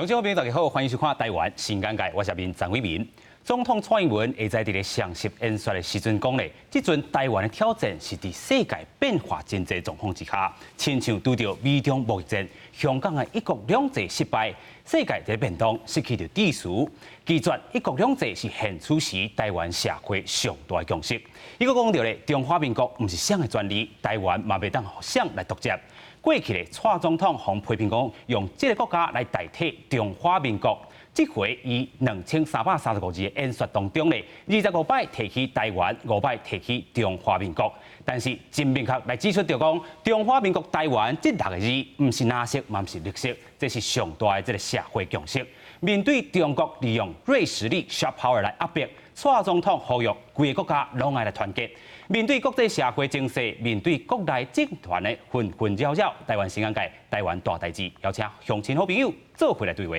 乡亲朋友大家好，欢迎收看《台湾新眼界》，我是面张伟民。总统蔡英文会在这个上述演说的时阵讲咧，这阵台湾的挑战是伫世界变化经济状况之下，亲像拄到美中贸易战，香港的一国两制失败，世界在变动失去了秩序。拒绝一国两制是现此时台湾社会上大的共识。伊个讲到咧，中华民国不是谁的专利，台湾嘛袂当互谁来独接。过去咧，蔡总统互批评讲，用这个国家来代替中华民国。这回以2335字的演说当中咧，25摆提起台湾，5摆提起中华民国，但是真明确来指出着讲，中华民国台湾这6个字，唔是哪色，嘛唔是绿色，这是上大的这个社会共识。面对中国利用软实力 （soft power） 来压迫，蔡总统呼吁规个国家拢爱来团结。面对国际社会情势，面对国内政团的纷纷扰扰，台湾新眼界，台湾大代志，邀请乡亲好朋友做回来对话。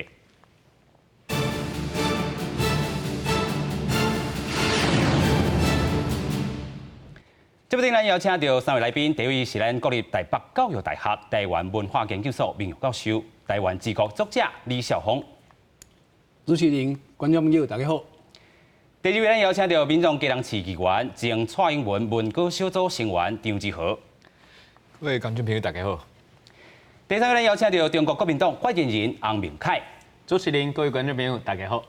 这部电咱邀请到3位来宾，第一位是咱国立台北教育大学台湾文化研究所名誉教授、台湾治国作者李孝宏。主持人、观众朋友，大家好。第二位咱邀请到民众家人市议员、前蔡英文文稿小组成员张志豪。各位观众朋友，大家好。第三位咱邀请到中国国民党发言人洪明凯。主持人、各位观众朋友，大家好。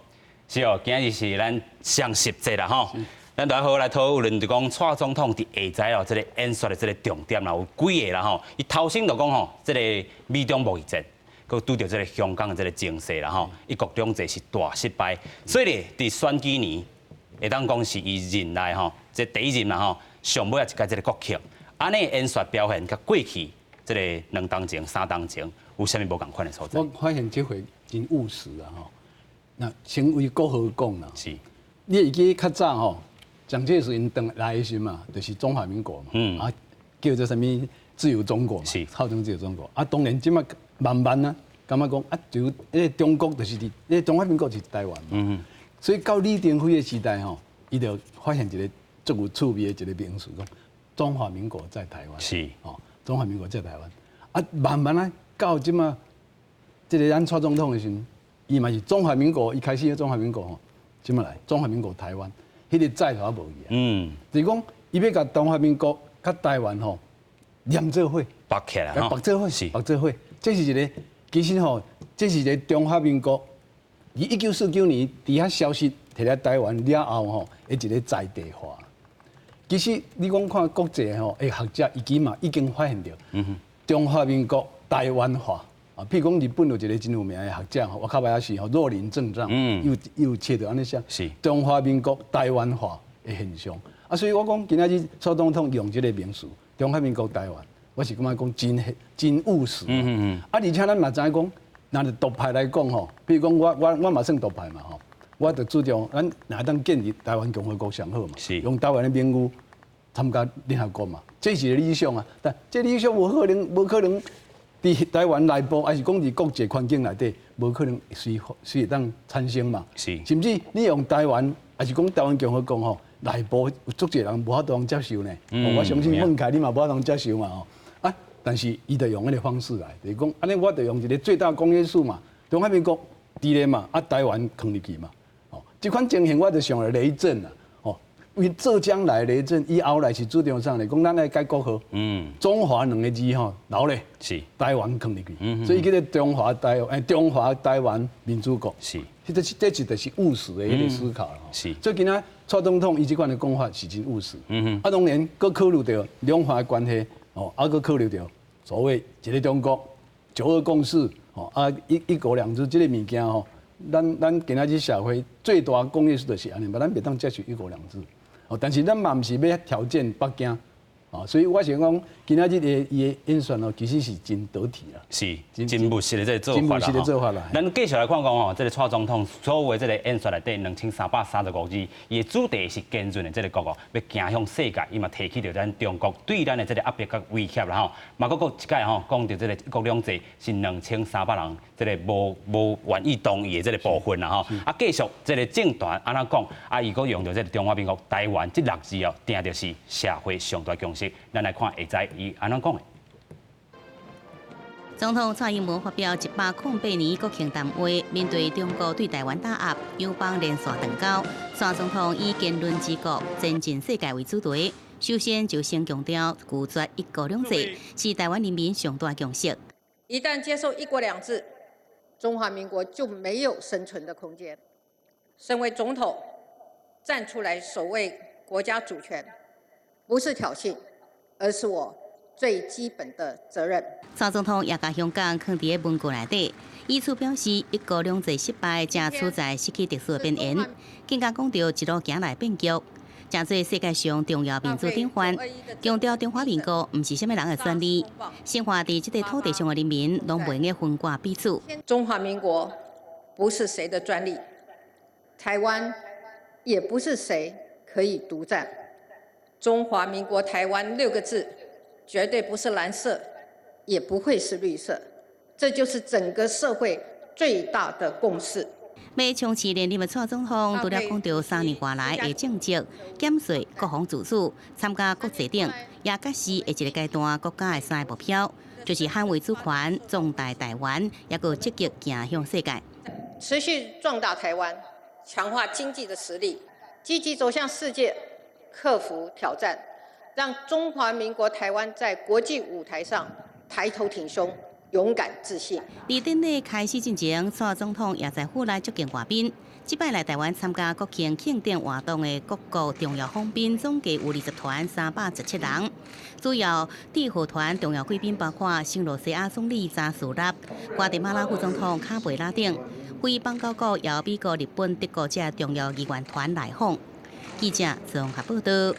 是哦，今日是咱上10节啦吼。咱大家好来讨论，就讲蔡总统伫下晝这个演说的这个重点啦，有几个啦吼。伊头先就讲吼，这个美中贸易战，佮拄到这个香港的这个情势啦吼，一国两制是大失败。所以咧，伫选举年，会当讲是伊任内吼，这第一任啦吼，上尾一届这个国庆，安尼演说表现，甲过去这个2当前、3当前，有啥物无共款的所在？我发现这回真务实啊吼。那先为国好讲啦。是。你会记较早吼？蒋介石因登来的时嘛，就是中华民国嘛，啊，叫做什么自由中国嘛，号称自由中国。啊，当然即马慢慢啊，感觉讲啊，就中国就是中华民国是台湾嘛。所以到李登辉的时代吼，伊就发现一个足有趣味的一个名词，讲中华民国在台湾。是。哦，中华民国在台湾。啊，慢慢啊，到即马，这个咱蔡总统的时候，伊嘛是中华民国一开始的中华民国吼，即马来中华民国台湾。迄个在头也无去啊，就是讲，伊要甲中华民国、甲台湾吼连做伙，绑起来绑做伙是，绑做伙。这是一个，其实吼，这是一个中华民国，以1949年伫遐消息摕来台湾了后吼，的一个在地化。其实你讲看国际吼，诶学者已经发现到，中华民国台湾化。啊，譬如讲日本有一个真有名的学者吼，我较歹是吼若林正章，有切到安尼写，是中华民国台湾化的现象。啊，所以我讲今仔日蔡总统用这个名词“中华民国台湾”，我是感觉讲真务实。啊，而且咱嘛知影讲，拿着独派来讲吼，譬如讲我嘛算独派嘛吼，我就主张咱哪当建立台湾共和国上好嘛，用台湾的名誉参加联合国嘛，这是个理想啊。但这理想无可能。伫台湾内部，还是讲伫国际环境内底，无可能随会当产生嘛。是，甚至你用台湾，还是讲台湾共和国吼，内部有足侪人无法度接受呢。我相信孟凯你嘛无法度接受嘛吼。啊，但是伊就用迄个方式来，就是讲，安尼我就用一个最大公约数嘛，中华民国伫咧嘛，啊台湾放入去嘛。哦，这款情形我就上了雷震啊。为浙江来雷震，以后来是主张上来讲，咱来改国号，中华2个字吼，留咧是台湾放入去，所以叫做中华台湾民主国，是，这就是务实的一个思考了。是，所以今仔蔡总统伊这款的讲法是真务实。啊，当然佮考虑到两岸的关系，哦，啊，佮考虑到所谓一个中国、9·2共识，哦，啊，一国两制这个物件吼，咱今仔日社会最大公约数就是安尼，嘛，咱袂当接受1国2制。哦，但是咱嘛毋是要挑战北京，哦，所以我想讲，今仔日伊的演说哦，其实是真得体啦，是真务实的这个做法啦。咱继续来看讲哦，这个蔡总统所谓这个演说内底2335字，伊的主题是坚韧的这个国哦，要行向世界，伊嘛提起着咱中国对咱的这个压迫甲威胁啦吼。嘛，佫一届吼，讲到这个一国两制是2300人这个无愿意同意的这个部分啦吼。啊，继续这个政团安怎讲？啊，伊佫用到这个中华民国台湾这6字哦，定着是社会上大共识。咱来看下载伊安怎讲的。总统蔡英文发表108年国庆谈话，面对中国对台湾打压，友邦连续断交，蔡总统以言论治国、增进世界为主题，首先就先强调拒绝一国两制是台湾人民上大共识。一旦接受一国两制，中华民国就没有生存的空间。身为总统，站出来守卫国家主权，不是挑衅，而是我最基本的责任。蔡总统也把香港放伫文句内底，以此表示一国两制失败，正处在失去特殊的边缘，更加讲到一路行来变局，正做世界上重要民主典范，强调中华民国不是什么人的专利，生活伫这个土地上的人民拢袂用分割彼此。中华民国不是谁的专利，台湾也不是谁可以独占。中华民国台湾6个字，绝对不是蓝色，也不会是绿色，这就是整个社会最大的共识。要长期连任的蔡总统，除了讲到3年过来的政绩、减税、国防自主、参加国际等，也揭示下一个阶段国家的3个目标，就是捍卫主权、壮大台湾，也个积极走向世界，持续壮大台湾，强化经济的实力，积极走向世界，克服挑战，让中华民国台湾在国际舞台上抬头挺胸。勇敢自信。在典礼开始进前，蔡总统也在府内接见外宾。这摆来台湾参加国庆庆典活动的各国重要访宾总计有20团317人，主要缔和团重要贵宾包括圣罗西亚总理查苏纳、瓜地马拉副总统卡贝拉等。非邦交国由美国、日本、德国这重要议员团来访。记者综合报道。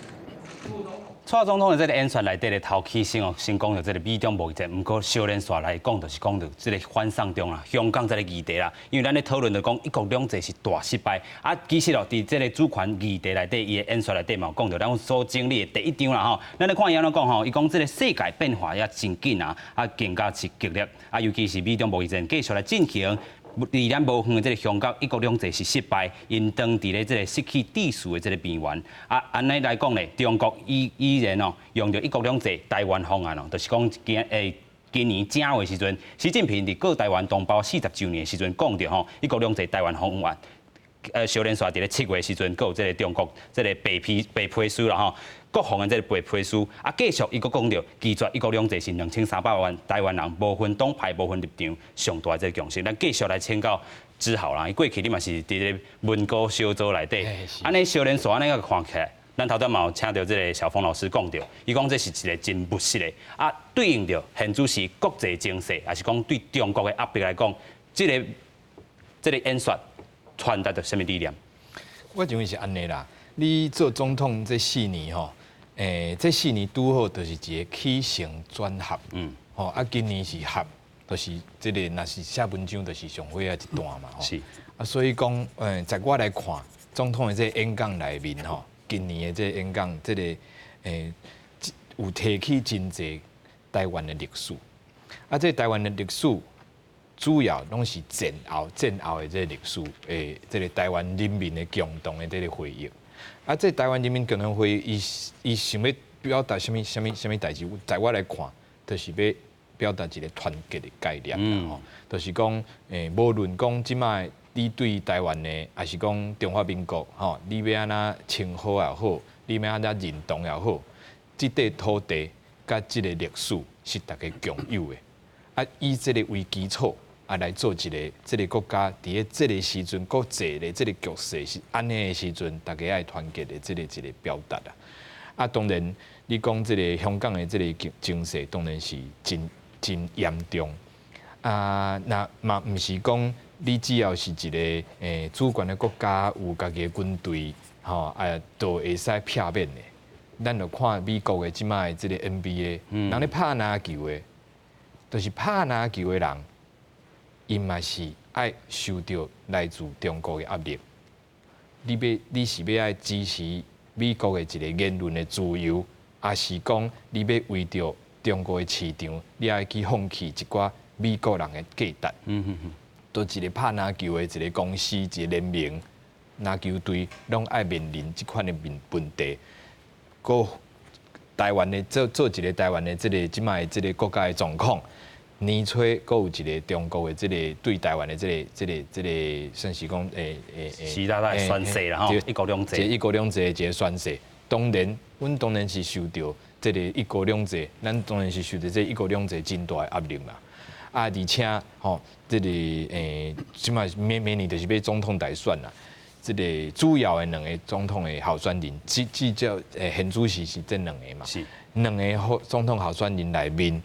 蔡总统的这个演说内底的头起先讲到这个美中贸易战，不过小连续来讲，就是讲到这个反送中啦、香港这个议题啦。因为咱咧讨论就讲一国两制是大失败，其实伫这个主权议题内底，伊的演说内底嘛讲到咱所经历的第一章啦吼。咱咧看伊安怎讲伊讲这个世界变化也真紧更加是激烈尤其是美中贸易战继续来进行。离咱无远的这个香港一国两制是失败，因当伫咧这个失去秩序的这个边缘。安尼来讲呢，中国依然用着一国两制台湾方案就是讲今年正月时阵，习近平伫过台湾同胞40周年的时阵讲着一国两制台湾方案。小连续伫咧7月时阵，佮有这个中国这个白皮书啦国防的这个白皮书继续伊佫讲着，拒绝一国两制是2300万台湾人无分党派、无分立场上大这个共识。咱继续来请教志豪啦，伊过去你嘛是伫咧文高小组内底，安尼小连续安尼个看起来，咱头先嘛有请到这个小峰老师讲着，伊讲这是一个真务实的对应着现主是国际情势，还是讲对中国的压迫来讲，这个演说。传达着什么理念？我认为是安尼啦。你做总统这4年这4年拄好就是一个起承转合，今年是合，就是这个若是写文章，就是上尾一段嘛，是所以讲，在我来看，总统的这演讲内面今年的这演讲，这个有提起真侪台湾的历史，这台湾的历史。主要拢是战后的这个历史，这个台湾人民的共同的这个回忆。这台湾人民共同回忆，伊想要表达什么代志？在我来看，就是要表达一个团结的概念就是讲，无论讲即摆你对台湾的，还是讲中华民国，你要安怎称呼也好，你要安怎认同也好，这块土地甲这个历史是大家共有的。以这个为基础。来做一个这个国家，伫咧这个时阵，国际的这个局势是安尼的时阵，大家爱团结的这个一个表达当然，你讲这个香港的这个情势，当然是真严重。那嘛唔是讲你只要是一个主权的国家，有家己的军队，都会使避免的。咱就看美国的即摆这个 NBA，人咧拍篮球的，就是拍篮球的人。因嘛是爱受到来自中国的压力，你是要爱支持美国的一个言论的自由，还是讲你要为着中国的市场，你爱去放弃一寡美国人的价值？都一个拍篮球的一个公司、一个联名篮球队，拢爱面临这款的问题。台湾的做一个台湾的即摆这个国家的状况。年初，佫有一个中国的这个对台湾的这个，算是讲习大大宣誓啦吼，一国两制，一国两制的一个宣誓。当然，阮当然是受到这个一国两制，咱当然是受到这一国两制真大的压力嘛。而且吼，这个即摆明年就是要总统大选啦。这个主要的两个总统的候选人，至少现主席是这两个嘛。是。两个总统候选人内面，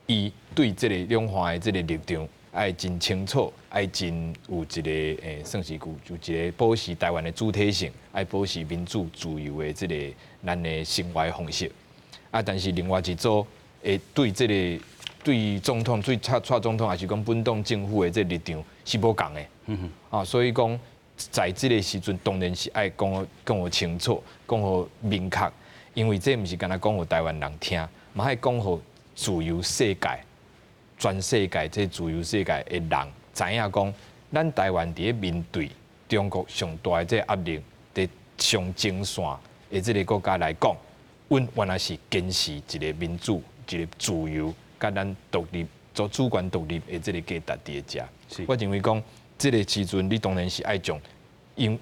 伊对这个两岸的这个立场，爱真清楚，爱真有一个算是有一个保持台湾的主体性，爱保持民主自由的这个咱的生活方式。但是另外一组会对这个对总统、对蔡总统，还是讲本党政府的这个立场是无共的。所以讲在这个时阵，当然是爱讲清楚，讲好明确。因为这毋是干那讲互台湾人听，嘛爱讲互自由世界、全世界这自由世界的人知影讲，咱台湾伫咧面对中国上大的这压力，伫上前线的这个国家来讲，阮原来是坚持一个民主、一个自由，甲咱独立、做主权独立的这个价值伫遮。我认为讲，这个时阵你当然是爱将，因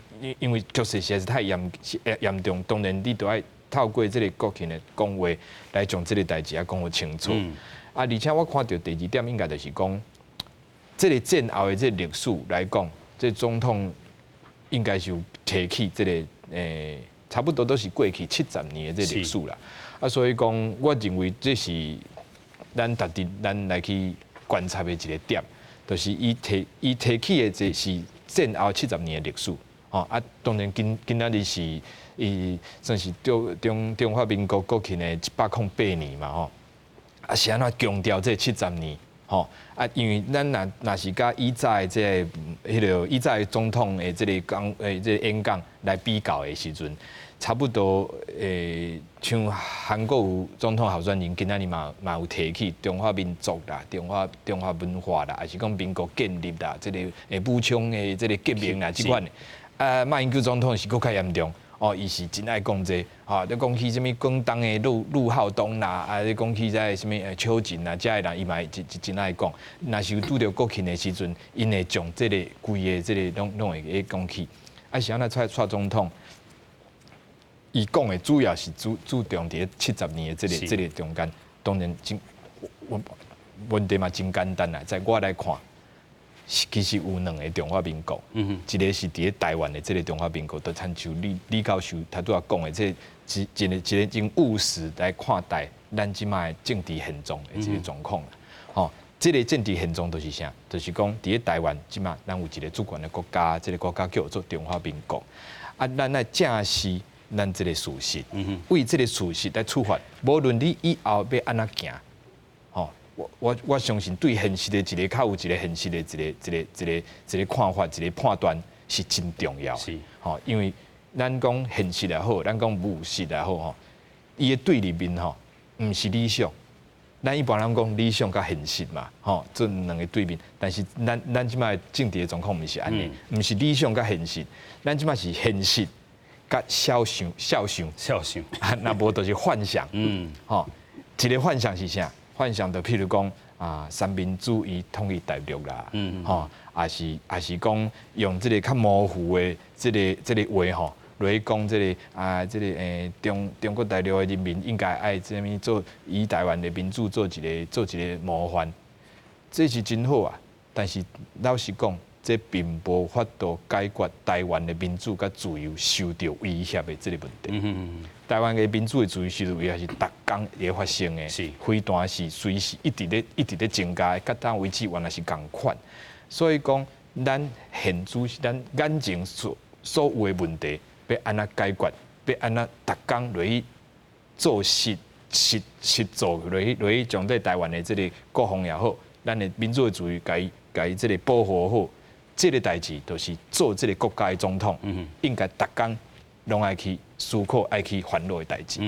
为局势实在是太严重，当然你都爱。透过这个国庆的讲话来将这个代志讲好清楚。而且我看到第二点应该就是讲，这个战后的这个历史来讲，这总统应该是有提起这个差不多都是过去70年的这历史啦。所以讲，我认为这是咱来去观察的一个点，就是伊提起的这是战后70年的历史。当然今仔日是。伊算是中华民国国庆的108年嘛吼，是安怎强调这70年吼？因为咱若是甲以早的这个以早总统的这个演讲来比较的时阵，差不多像韩国有总统候选人，今仔日嘛有提起中华民族啦、中华文化啦，还是讲民国建立啦，这个武昌的这个革命啦，即款的。马英九总统是更较严重。伊是真爱讲这，你讲起什么广东的陆浩东啦，你讲起在什么邱瑾啦，这个人伊嘛真爱讲。若是有拄着国庆的时阵，因会将这个规个这个拢会讲起。是安怎蔡总统，伊讲的主要是注重伫70年的这个中间，当然问题嘛真简单啦，在我来看。其实有两个中华民国，一个是伫咧台湾的这个中华民国，就参像李教授他拄仔讲的，这一个真务实来看待咱即卖政治现状的这个状况啦。这个政治现状就是啥？就是讲伫咧台湾即卖咱有一个主权的国家，这个国家叫做中华民国。咱来正视咱这个事实，为这个事实来出发，无论你以后要安怎行。我相信对现实的一个较有一个现实的一个看法、一个判断是真重要。是，因为咱讲现实也好，咱讲务实也好，伊的对立面毋是理想。咱一般人讲理想甲现实嘛，这两个对面。但是咱即摆政治的状况毋是安尼，毋是理想甲现实，咱即摆是现实甲肖想，那无就是幻想。一个幻想是啥？幻想的，譬如讲三民主义统一大陆啦，也是讲用这个较模糊的这个话来讲这个中国大陆的人民应该爱这么做，以台湾的民主做一个模范，这是真好啊。但是老实讲，这并无法度解决台湾的民主甲自由受到威胁的这个问题。台湾的民主的自由受到威胁是逐天会发生的，飞弹是随时一直咧增加的，甲当为止原来是共款。所以讲，咱咱眼前所有的问题，要安怎解决？要安怎逐天落去做实做，落去将对台湾的这个国防也好，咱的民主的自由，甲伊这个保护好，这个代志就是做这个国家的总统，应该逐天拢爱去思考、爱去烦恼的代志。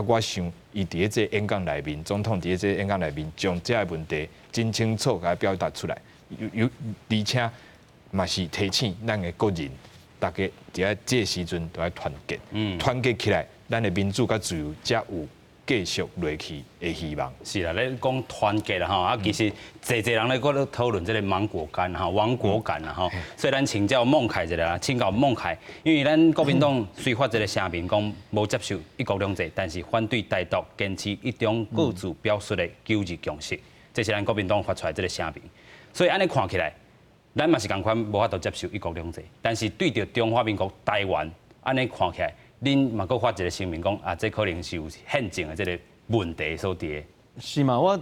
我想伊伫这演讲内面，总统伫这演讲内面，将这个问题真清楚甲表达出来，而且嘛是提醒咱的国人，大家伫这个时阵都要团结，团结起来，咱的民主甲自由才有继续落去的希望。是啦，咧讲团结啦吼，其实侪人咧搁咧讨论这个芒果干哈、亡国感啦吼，所以咱请教孟凯一下啦，请教孟凯，因为咱国民党虽发这个声明讲无接受一国两制，但是反对台独，坚持一中各自表述的九二共识，这是咱国民党发出来这个声明。所以安尼看起来，咱嘛是共款无法度接受一国两制，但是对着中华民国台湾，安尼看起来，恁嘛搁发一个声明讲啊，这可能是有宪政的这个问题所在。是嘛？我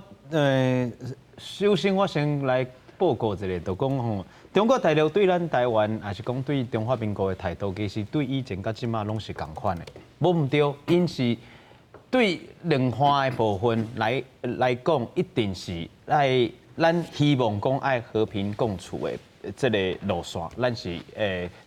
首先我先来报告一下，就讲吼，中国大陆对咱台湾，还是讲对中华民国的态度，其实对以前甲即马拢是共款的。无毋对，因是对两岸的部分来讲，一定是咱希望讲爱和平共处的这个路线，咱是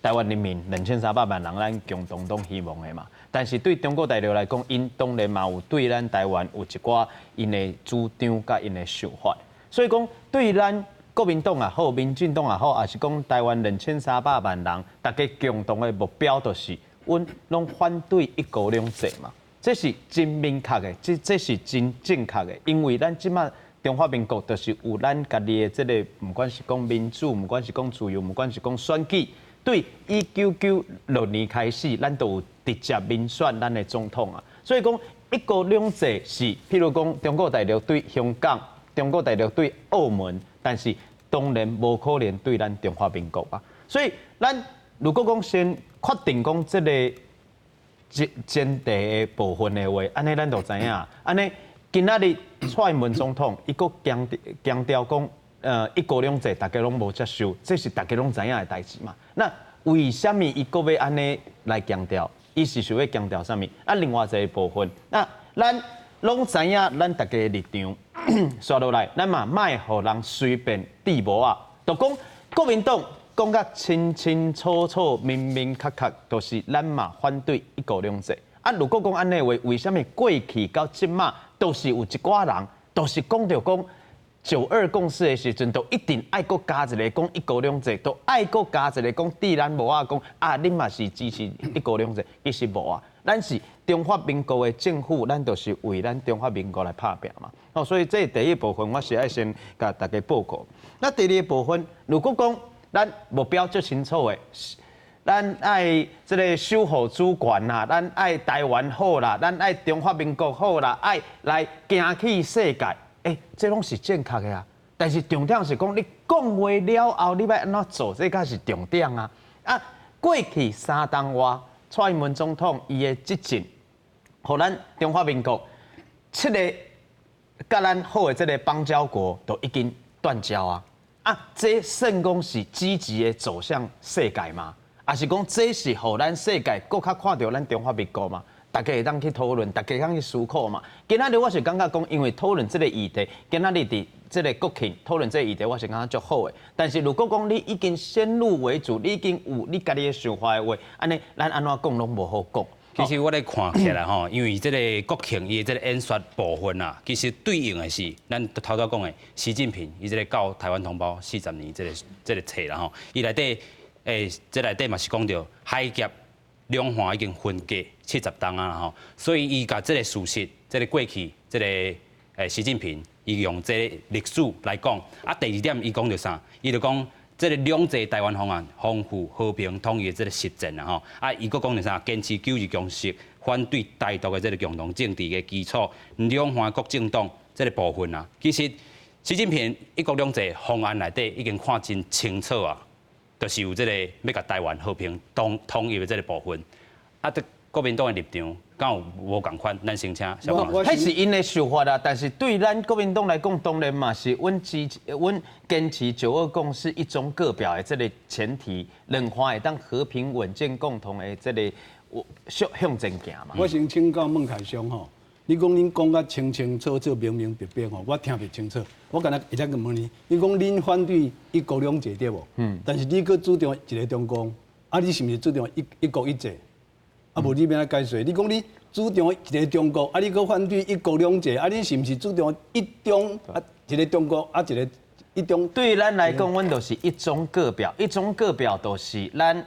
台湾人民2300万人，咱共同都希望的嘛。但是对中国大陆来讲，因当然嘛有对咱台湾有一寡因的主张甲因的想法，所以讲对咱国民党也好，民进党也好，也是讲台湾2300万人，大家共同的目标就是，阮拢反对一国两制嘛，这是真明确的，这是真正确的，因为咱即马中华民国就是有咱家己的这个，不管是讲民主，不管是讲自由，不管是讲选举，对1996年开始，咱都有直接民选咱的总统啊。所以讲一国两制是，譬如讲中国大陆对香港，中国大陆对澳门，但是当然无可能对咱中华民国啊。所以咱如果讲先确定讲这个前提的部分的话，安尼咱就知影，安尼。今仔日蔡英文总统，伊个强调讲，一国两制大家拢无接受，这是大家拢知影的代志嘛。那为什么伊个要安尼来强调？伊是想要强调啥物？啊，另外一个部分，那咱拢知影，咱大家的立场，刷落来，咱嘛莫互人随便治无啊。就讲国民党讲甲清清楚楚、明明确确，就是咱嘛反对一国两制。啊，如果讲安尼话，为什么过去到即马？都是有一寡人，都是讲到讲92共识的时阵，都一定爱国加一个讲一国两制，都爱国加一个讲对咱无啊讲啊，恁嘛是支持一国两制，其实无啊，咱是中华民国的政府，咱都是为咱中华民国来拍拼嘛。哦，所以这第一部分我是爱先甲大家报告。那第二部分，如果讲咱目标最清楚的。咱爱这个守护主权啦，咱爱台湾好啦，咱爱中华民国好啦，爱来行去世界，这拢是正确的啊。但是重点是讲，你讲话了后，你要安怎做，这才是重点啊。啊，过去3当外，蔡英文总统伊的执政，互咱中华民国7个甲咱好的这个邦交国都已经断交啊。啊，这算讲是积极的走向世界嘛？也是讲，这是互咱世界更较看到咱中华民国嘛，大家会当去讨论，大家当去思考嘛。今仔日我是感觉讲，因为讨论这个议题，今仔日伫这个国庆讨论这个议题，我是感觉足好的。但是如果讲你已经先入为主，你已经有你家己的想法的话，安尼咱安怎讲拢无好讲。其实我咧看起来吼，因为这个国庆伊的这个演说部分啊，其实对应的是咱头头讲的习近平伊这个教台湾同胞40年这个册啦吼，伊内底。这内底嘛是讲到海峡两岸已经分隔70冬啊吼，所以伊甲这个事实，这个过去，这个习近平伊用这个历史来讲，啊第二点伊讲到啥？伊就讲这个两制台湾方案丰富和平统一的这个实践啊吼，啊伊佫讲到啥？坚持92共识，反对台独的这个共同政治的基础，两岸各政党这个部分啊，其实习近平一国两制方案内底已经看真清楚啊。就是有这个要甲台湾和平统一的这个部分，啊，对国民党的立场，敢有无共款？咱先请小王。迄是因的想法啦，但是对咱国民党来讲，当然嘛是阮坚持92共识一中各表的这个前提，两岸会当和平稳健共同的这个向前行嘛。我先请教孟凯兄吼，你讲恁讲甲清清楚楚、明明白白吼，我听不清楚。我敢若会再问你，你讲恁反对一国两制对无？但是你佫主张一个中共，啊，你是毋是主张一国一制？啊，无你要安解释？你讲你主张一个中国，啊，你佫反对一国两制，啊，你是毋是主张一中啊？一个中国啊，一个一中？对咱来讲，阮就是一中各表，一中各表都是咱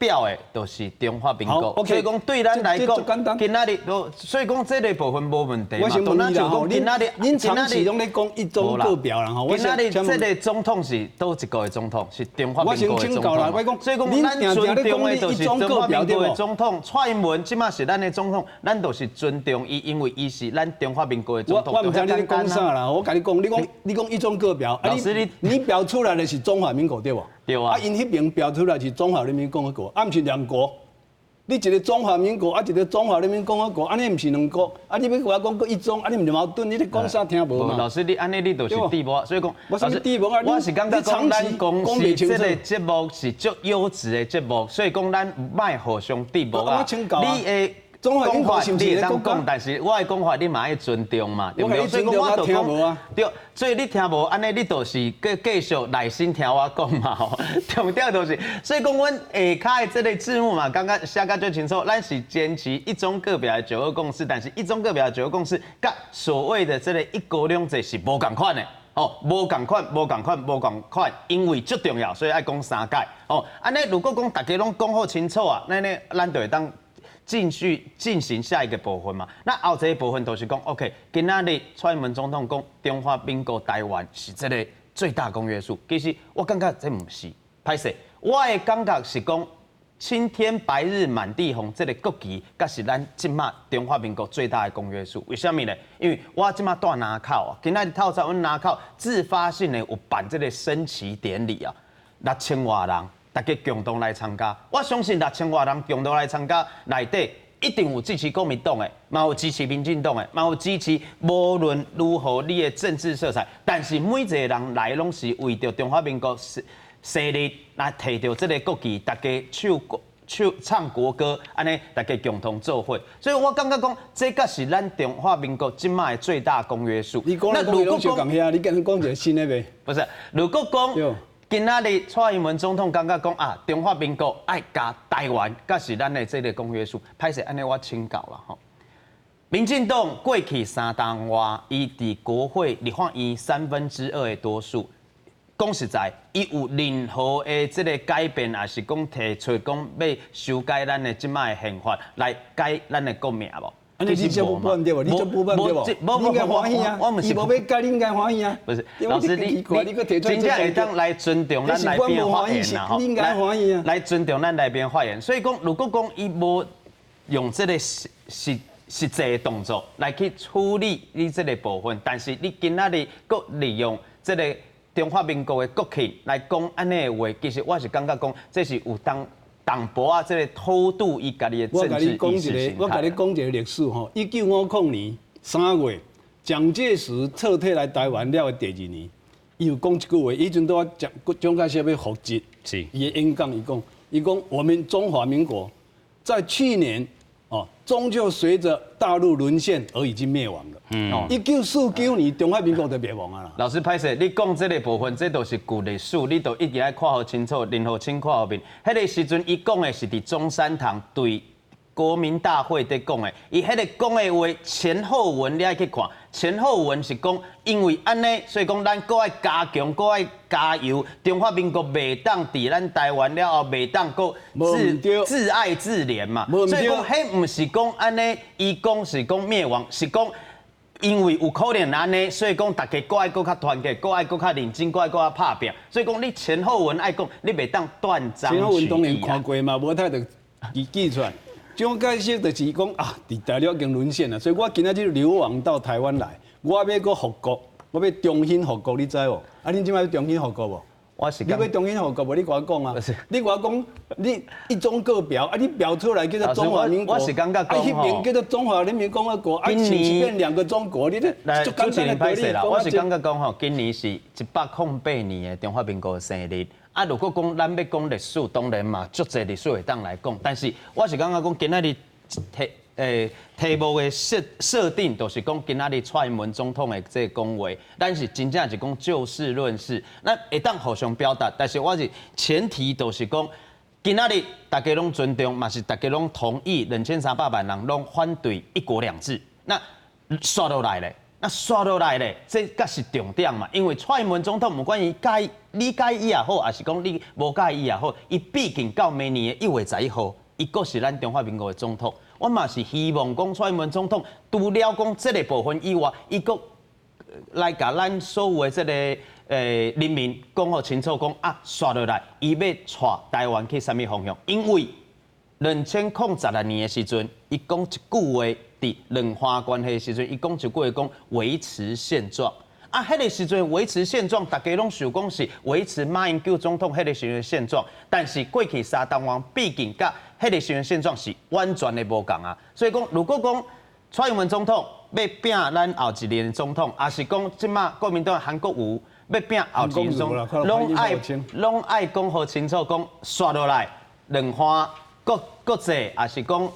表的都是中华民国，好，OK 所以讲对咱来这讲简单，今仔日都，所以讲这个部分无问题嘛。我想问你啦吼，恁长期拢咧讲一中各表啦吼，今仔日这个总统是倒一个的总统，是中华民国的总统嘛。所以讲咱尊重的就是中华民国的总统蔡英文，即马是咱的总统，咱都是尊重伊，因为伊是咱中华民国的总统。我唔知你讲啥啦，我跟你讲，你讲一中各表，老师你表出来的是中华民国对不？对啊。因迄边表出来是中华人民共和国，啊，唔是两国。你一个中华民国，啊，一个中华人民共和国，安尼唔是两国，啊，你要跟我讲个一中，啊，你唔是矛盾？你咧讲啥听无嘛？老师，你安尼你就是地博，所以讲，我是地博啊，我是感觉讲咱公司这个节目是足优质的节目，所以讲咱卖互相地博啊。你诶。中华民国是不是咧讲？但是我的讲法你嘛要尊重嘛，对不对？所以讲我就讲，对，所以你听无，安尼你就是继续耐心听我讲嘛吼。重点就是，所以讲阮下骹的这个字幕嘛，刚刚写甲最清楚，咱是坚持一中各表的九二共识，但是一中各表的九二共识，甲所谓的这个一国两制是无共款的。哦，无共款，无共款，无共款，因为最重要，所以爱讲三改。哦，安尼如果讲大家拢讲好清楚啊，那咱就会当。继续进行下一个部分嘛，那后一个部分就是讲 ，OK， 今仔日蔡英文总统讲中华民国台湾是这个最大公约数，其实我感觉这唔是，歹势，我的感觉是讲青天白日满地红，这个国旗，才是咱即马中华民国最大的公约数。为什么呢？因为我即马住南口啊，今仔日透早阮南口自发性的有办这个升旗典礼啊，6000多人。大家共同来参加，我相信6000多人共同来参加，内底一定有支持国民党的，嘛有支持民进党的，嘛有支持无论如何你的政治色彩，但是每一个人来拢是为着中华民国势力来摕着这个国旗，大家唱国歌，安尼大家共同做伙。所以我感觉讲，这个是咱中华民国今麦最大公约数。你讲那如果讲遐，你跟人讲一个新的呗？不是，如果讲。今仔日蔡英文总统感觉讲啊，中华民国爱加台湾，才是咱的这个公约数。歹势，安尼我请教啦吼。民进党过去3党话，伊伫国会立法院2/3的多数。讲实在，伊有任何的这个改变，还是讲提出讲要修改咱的即卖的宪法来改咱的国名无？你就不办对不？你就不办对不？你应该欢喜啊！你无要改，你应该欢喜啊！不是，老师你真正会当来尊重咱来宾发言啦，你应该欢喜啊！来尊重咱来宾发言，所以讲，如果讲伊无用这个实际的动作来去处理你这个部分，但是你今仔日佫利用这个中华民国的国旗来讲安尼的话，其实我是感觉讲这是有党博啊，这个偷渡伊家己的政治意识形态。我甲你讲一个历史吼，1950年3月，蒋介石撤退来台湾了的第2年，伊有讲一句话，以前都要蒋介石要复职，是伊的演讲伊讲我们中华民国在去年终究随着大陆沦陷而已经灭亡了。1949年中华民国就灭亡啊啦。老师，歹势，你讲这个部分，这都是旧历史，你都一直爱看好清楚，任何请看后面。迄个时阵，伊讲的是伫中山堂对国民大会在讲的，伊迄个讲的话前后文你爱去看，前后文是讲，因为安尼，所以讲咱搁爱加强，搁爱加油，中华民国袂当伫咱台湾了后，袂当搁自爱自怜嘛。所以讲，迄毋是讲安尼，伊讲是讲灭亡，是讲。因为有可能安尼，所以讲大家搁爱搁较团结，搁爱搁较认真，搁爱搁较拍拼。所以讲你前后文爱讲，你袂当断章取义。前后文当然看过嘛，无太就记出来。蒋介石就是讲啊，伫大陆已经沦陷了，所以我今仔日流亡到台湾来，我要搁复国，我要重新复国，你知无？啊，恁即摆要重新复国无？你要重新复国无？你跟我讲啊！你跟我讲，你一中各表啊，你表出来叫做中华民国，我是感觉讲啊，迄边叫做中华人民共和国，啊，是变2个中国，你这主持人歹势啦，我是感觉讲吼，今年是108年的中华民国的生日。啊，如果讲咱要讲历史，当然嘛，足侪历史会当来讲，但是我是感觉讲今仔日题目的设定，就是讲今仔日蔡英文总统的这个讲话，咱是真正是讲就事论事，咱会当互相表达，但是我是前提就是讲，今仔日大家拢尊重，嘛是大家拢同意，2300万人拢反对1国2制，那刷落来咧。那刷落来咧，这才是重点嘛。因为蔡英文总统，不管你介意也好，还是讲你无介意也好，伊毕竟到明年的1月11号，伊阁是咱中华民国的总统。我嘛是希望讲蔡英文总统除了讲这个部分以外，伊阁来甲咱所有的这个人民讲好清楚，讲啊刷落来，伊要带台湾去什么方向？因为2016年的时阵，伊讲一句话，伫两岸关系的时阵，伊讲一句话，讲维持现状。啊，迄个时阵维持现状，大家拢想讲是维持马英九总统迄个时阵的现状，但是过去3党王毕竟甲迄个时阵现状是完全的无共啊。所以讲，如果讲蔡英文总统要拼咱后一年的总统，也是讲即马国民党韩国瑜要拼后一年总统，拢爱讲好清楚，讲刷落来两岸国际，也是讲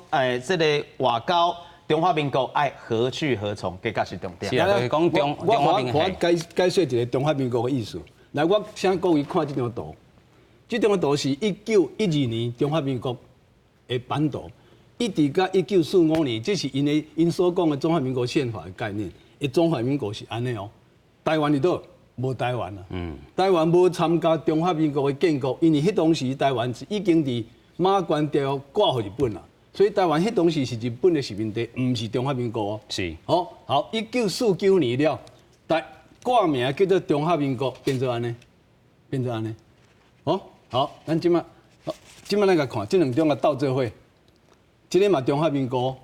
这个外交。中华民国爱何去何从，这才是重点。是啊，就是讲中华民国。我解说一个中华民国的意思。来，我请各位看这张图，这张图是1912年中华民国的版图，一直到1945年，这是因所讲的中华民国宪法的概念。中华民国是安尼哦，台湾伫倒无台湾啊，台湾无参加中华民国的建国，因为迄当时台湾已经伫马关条挂互日本啦。所以台湾迄当时是日本的殖民地，唔是中华民国哦。是。好，1949年了，挂名叫做中华民国，变做安尼。好，咱即马咱来看，这两种啊斗做伙，这个嘛中华民国，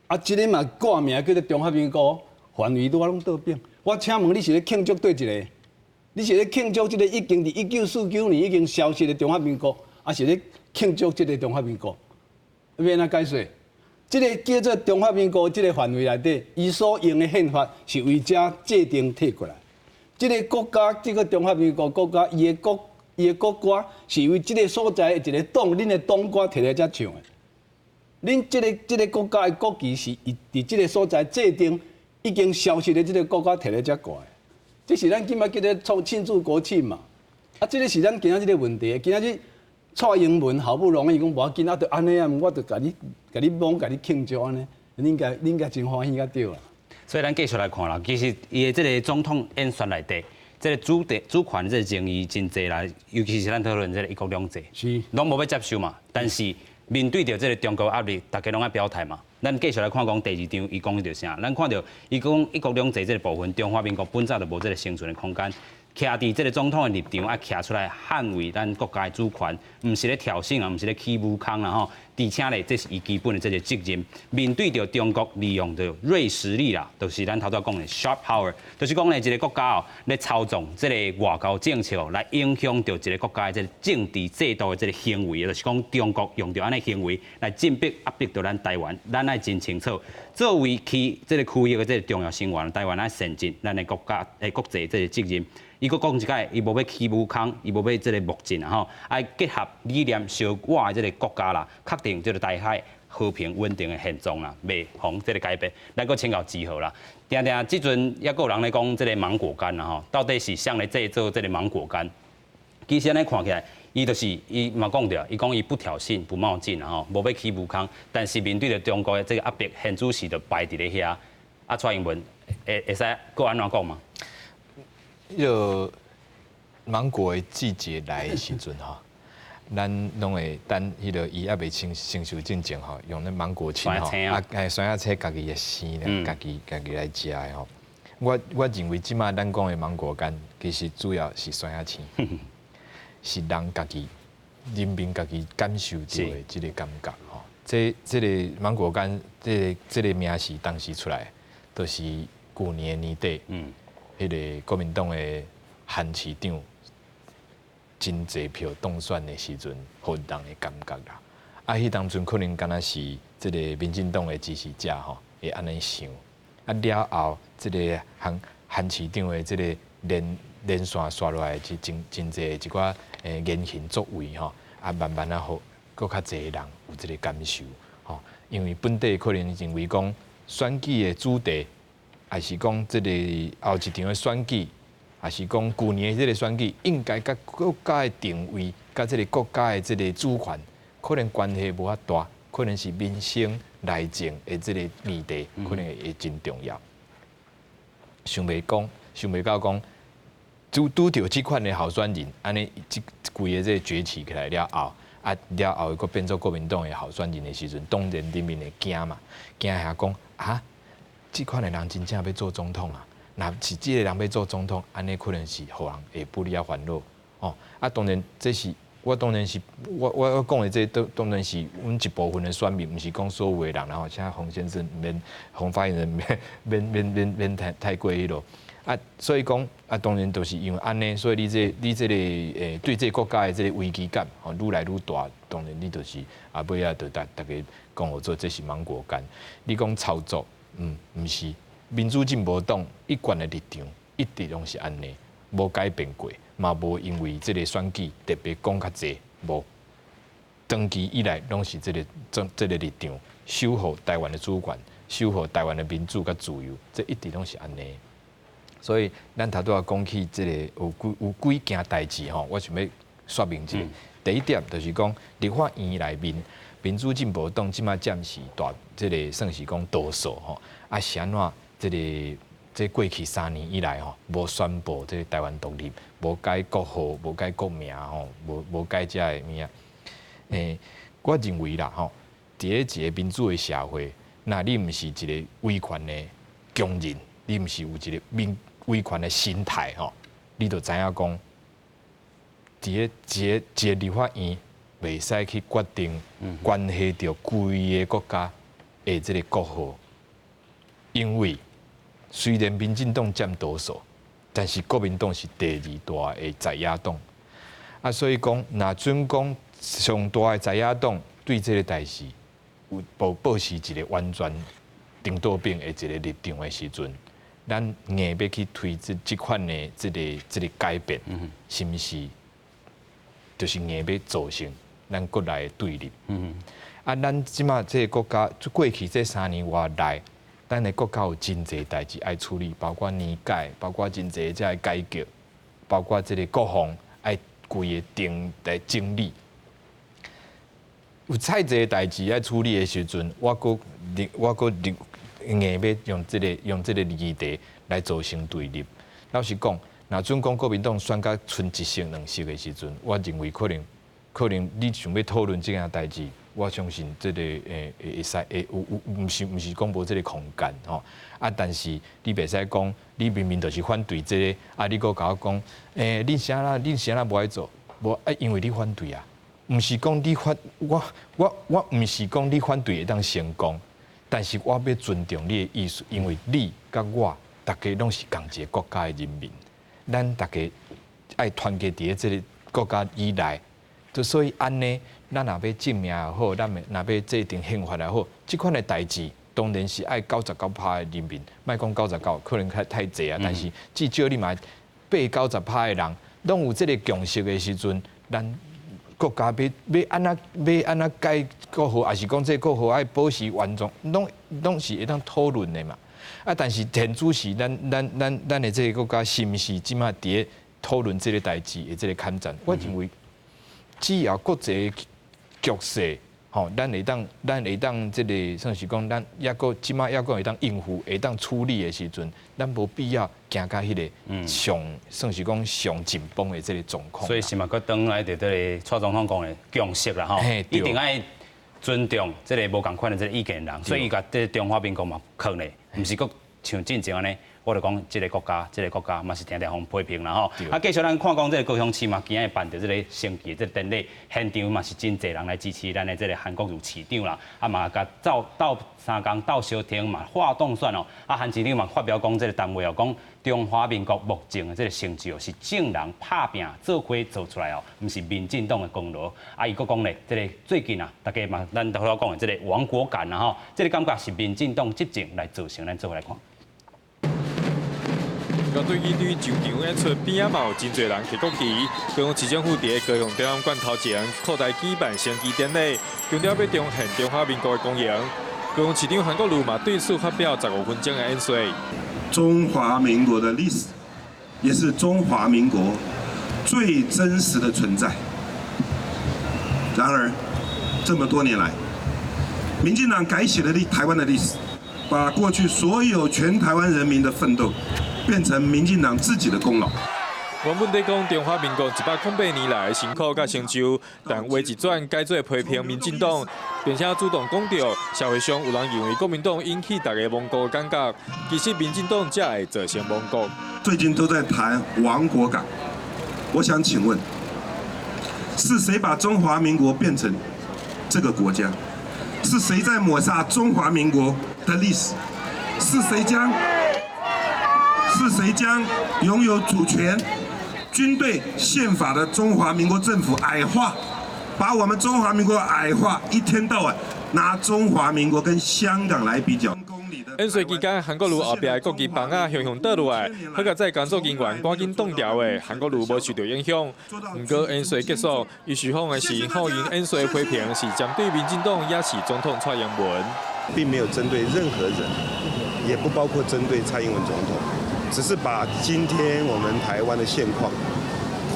啊，这个嘛挂名叫做中华民国，范围都拢倒变。我请问你是咧庆祝对一个？你是咧庆祝这个已经伫1949年已经消失的中华民国，还是咧庆祝这个中华民国？要安怎解说？这个叫做中华民国这个范围内底，伊所用的宪法是为遮制定摕过来。这个国家，这个中华民国国家，伊的国歌是为这个所在的一个党，恁的党歌摕来遮唱的。恁这个国家的国旗是伫这个所在制定已经消失的这个国家摕来遮挂的。这是咱今麦叫做庆祝国庆嘛？啊，这个是咱今仔日的问题，今仔日。蔡英文好不容易讲无要紧，啊，就安尼啊，我就甲你忙，甲你庆祝安尼，恁应该真欢喜甲对啦。所以咱继续来看啦，其实伊的这个总统演说内底，这个主权这个争议真济啦，尤其是咱讨论这个一国两制，是，拢无要接受嘛。但是面对着这个中国压力，大家拢爱表态嘛。咱继续来看讲第2章，伊讲着啥？咱看到伊讲一国两制这个部分，中华民国本早就无这个生存的空间。徛伫这个总统的立场，爱徛出来捍卫咱国家的主权，唔是咧挑衅啊，唔是咧起武康啦吼。而且咧，这是伊基本的这个责任。面对着中国利用着锐实力啦，就是咱头先讲的 sharp power， 就是讲咧一个国家哦，咧操纵这个外交政策来影响着一个国家的这个政治制度的这个行为，就是讲中国用着安尼行为来进逼压迫着咱台湾，咱爱真清楚。作为这个区域的这个重要成员，台湾爱承担咱的国家国际这个责任。伊佫讲一解，伊无要起武康，伊无要这个木进啊吼，爱结合理念相我的这个国家啦，确定这个台海和平稳定的现状啦，袂互这个改变，咱佫请教之后啦。定即阵也有人咧讲这个芒果干啦吼，到底是谁来制作这个芒果干？其实安尼看起来，伊就是伊嘛讲着，伊讲伊不挑衅、不冒进啊吼，无要起武康，但是面对着中国的这个压迫，现主席就摆伫咧遐。啊，蔡英文会使佫安怎讲嘛？就芒果的季节来的时阵哈，咱拢会等迄个伊还未成熟进前吼，用那芒果青吼，酸芽青家己的生咧，家己来食的吼。我认为即马咱讲的芒果干，其实主要是酸芽青，是人家己人民家己感受到的这个感觉吼。这个芒果干，这个名是当时出来，都是去年年底。迄个国民党的韩市长真济票当选的时阵，互人的感觉啦。啊，迄当阵可能敢若是即个民进党的支持者吼，会安尼想。啊了后，即个韩市长的即个连线刷落来，是真济一寡言行作为吼，啊慢慢啊好，搁较济人有即个感受吼。因为本地可能认为讲选举的主题。还是讲这个后一场的选举，还是讲去年的这个选举，应该甲国家的定位，甲这个国家的这个主权，可能关系无遐大，可能是民生内政的这个议题，可能会真重要。想袂到讲，拄着即款的候选人，安尼即规个这崛起起来了后，了后佫变做国民党的候选人的时阵，当然人民会惊嘛，惊下讲啊，即款的人真正要做总统啊！若是即个人要做总统，安尼可能是互人会不利啊烦恼哦。当然这是。我讲的这当然是阮一部分的选民，毋是讲所有的人。然后现在洪先生洪发言人免太过迄落所以讲当然都是因为安尼，所以你这个对这个国家的这个危机感愈来愈大。当然你就是尾仔就大家讲好做，这是芒果干。你讲操作，毋是民主进步党一贯的立场，一直拢是安尼，无改变过。嘛无因为这个选举特别讲较济，无长期以来拢是这个立场，守护台湾的主权，守护台湾的民主甲自由，这一直拢是安尼。所以咱头拄仔讲起这个有几件代志吼，我想要说明一下。第一点就是讲，立法院内面民主进步党即马暂时这个算是讲多数吼，是安怎这过去3年以来吼，无宣布这个台湾独立，无改国号，无改国名吼，无改这个名。我认为啦吼，伫一个民主的社会，那你毋是一个威权的强人，你毋是有一个威权的心态吼，你就知影讲，伫一个立法院袂使去决定关系到规个国家的这个国号，因为。虽然民进党占多数，但是国民党是第2大的在野党，所以讲，若准讲上大的在野党对这个代志有保持一个完全顶倒柄的一个立场的时阵，咱硬要去推这款的这个改变，是毋是？就是硬要造成咱国内的对立。咱即马这个国家过去这3年外来。咱的国家有真侪代志爱处理，包括年改，包括真侪这改革，包括这个国防爱规个定来整理。有太侪代志爱处理的时阵，我搁硬要用这个议题来造成对立。老实讲，若准讲国民党选到剩1席2席的时阵，我认为可能你想要讨论这件代志。我相信这个会使毋是讲无这个空间吼但是你袂使讲，你明明就是反对这个你搁甲我讲，恁啥无爱做，无因为你反对啊，毋是讲你我毋是讲你反对会当成功，但是我要尊重你的意思，因为你甲我大家拢是同一个国家的人民，咱大家爱团结伫这个国家以内，就所以安尼。咱若要证明也好，咱若要制定宪法也好，即款的代志当然是爱99%的人民，莫讲99%，可能太济啊。但是至少你嘛80-90%的人，拢有即个共识的时阵，咱国家要安怎改国号，还是讲这国号爱保持完全，拢是会当讨论的嘛。但是现主是咱的这个国家是毋是即马伫咧讨论这个代志的这个抗战？我认为只要国际局势，咱会当这个算是讲，咱即马还阁会当应付、会当处理的时阵，咱无必要行到迄个算是讲上紧绷的这个状况。所以是嘛，佮当来伫这个蔡总统讲的共识啦，一定爱尊重这个无共款的这个意见人，所以伊甲这中华民国嘛坑咧，毋是佮像进前安尼。我就讲，这个国家嘛是常常互批评啦吼。继续咱看讲这个高雄市嘛，今日办着这个升旗这个典礼，现场嘛是真侪人来支持咱的这个韩国瑜市长啦。嘛甲到三江到小亭嘛化动算哦。韩市长嘛发表讲这个单位哦，讲中华民国目前的这个成就是正人拍拼做伙做出来哦，毋是民进党的功劳。伊佫讲咧，这个最近大家嘛咱头讲的这个亡国感啦吼，这个感觉是民进党执政来造成，咱做伙来看。面对伊对球场演出边仔嘛有真侪人提国旗，高雄市政府伫高雄展览馆头前扩大举办升旗典礼，强调要彰显中华民国的光荣。高雄市长韩国瑜嘛对此发表15分钟的演说。中华民国的历史，也是中华民国最真实的存在。然而，这么多年来，民进党改写了台湾的历史，把过去所有全台湾人民的奋斗。变成民进党自己的功劳。原本在讲中华民国108年来的辛苦甲成就，但话一转改做批评民进党，并且主动讲到社会上有人认为国民党引起大家亡国的感觉，其实民进党才会造成亡国。最近都在谈亡国感，我想请问，是谁把中华民国变成这个国家？是谁在抹杀中华民国的历史？是谁将拥有主权、军队、宪法的中华民国政府矮化，把我们中华民国矮化，一天到晚拿中华民国跟香港来比较。演说期间，韩国瑜后壁的国旗棒啊雄雄倒落来，好在在工作人员赶紧挡掉的，韩国瑜无受到影响。不过演说结束，伊受访的是后因演说的批评是针对民进党也是总统蔡英文，并没有针对任何人，也不包括针对蔡英文总统，只是把今天我们台湾的现况、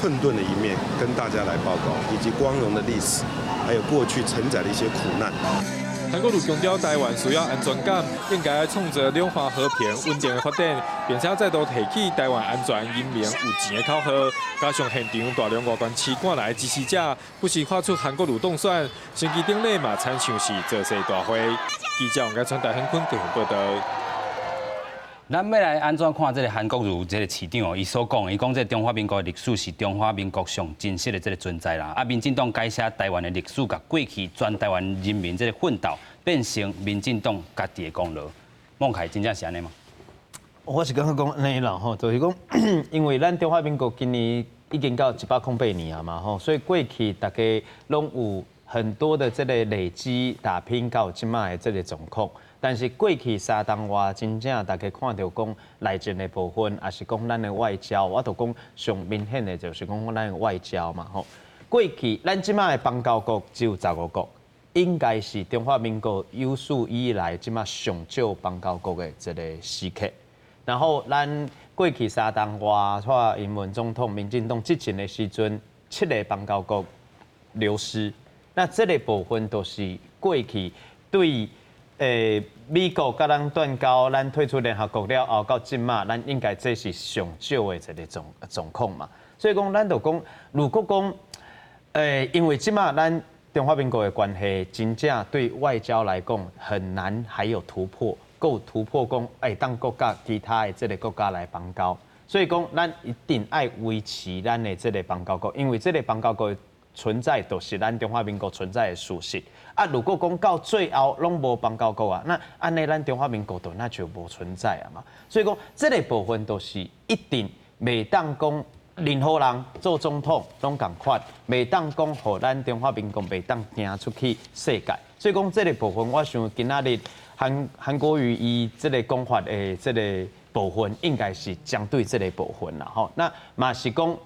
困顿的一面跟大家来报告，以及光荣的历史，还有过去承载的一些苦难。韩国瑜强调台湾需要安全感，应该创造两岸和平稳定的发展，并且再度提起台湾安全、人民有钱的口号。加上现场大量外观市赶来的支持者，不时发出韩国瑜当选，星期顶礼嘛参像是造势大会。记者王家川、戴亨坤综合报道。咱要来安怎看这个韩国瑜这个市长哦？伊所讲，伊讲这中华民国的历史是中华民国上真实的这个存在啦。啊，民进党改写台湾的历史，甲过去全台湾人民这个奋斗，变成民进党家己的功劳。孟凯真正是安尼吗？我是感觉讲安尼啦吼，就是讲，因为咱中华民国今年已经到108年啊嘛吼，所以过去大家拢有很多的这个累积打拼到即卖的这个状况。但是过去3当话，真正大家看到讲内政的部分，也是讲咱的外交，我就讲上明显的就是讲咱的外交嘛吼。过去咱即卖的邦交国只有15国，应该是中华民国有史以来即卖上少邦交国的这个时刻。然后咱过去3当话，蔡英文总统、民进党执政的时阵，7个邦交国流失，那这个部分都是过去对。美国甲咱断交，咱退出联合国了后，到今嘛，咱应该这是上少的一个状况嘛。所以讲，咱就讲，如果讲，因为今嘛咱中华民国的关系，真正对外交来讲很难还有突破，够突破讲，当国家其他的这个国家来邦交。所以讲，咱一定爱维持咱的这个邦交国，因为这个邦交国存在就是咱中华民国存在的事实。啊，如果讲到最后拢无邦交国啊，那安尼咱中华民国就那就无存在啊嘛。所以讲，这个部分都是一定袂当讲任何人做总统拢共款，袂当讲互咱中华民国袂当行出去世界。所以讲，这个部分我想今仔日韩国瑜伊这个讲法的这个部分，应该是针对这个部分啦吼。那嘛是讲。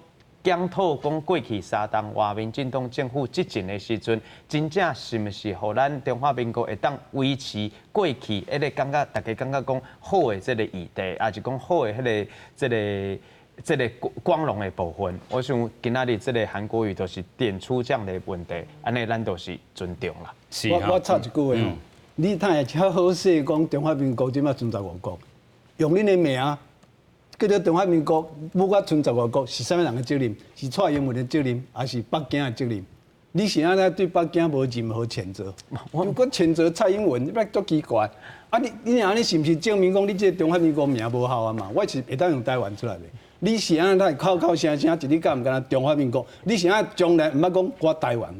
检讨讲过去3当话，民进党政府执政的时阵，真正是毋是互咱中华民国会当维持过去迄个感觉，大家感觉讲好的这个议题，也是讲好的迄个这个光荣的部分。我想今仔日这个韩国瑜都是点出这样的问题，安尼咱都是尊重啦。是我插一句话哦，你太超好势讲中华民国即马存15国，用恁的名。叫做中华民国，不管存15国是啥物人的责任？是蔡英文的责任，还是北京的责任？你是安尼对北京无任何谴责？如果谴责蔡英文，你不足奇怪。啊，你安尼是毋是证明讲你这中华民国名无效啊嘛？我是会当用台湾出来的。你是安尼口声声一日敢毋敢中华民国？你是安从来毋捌讲我台湾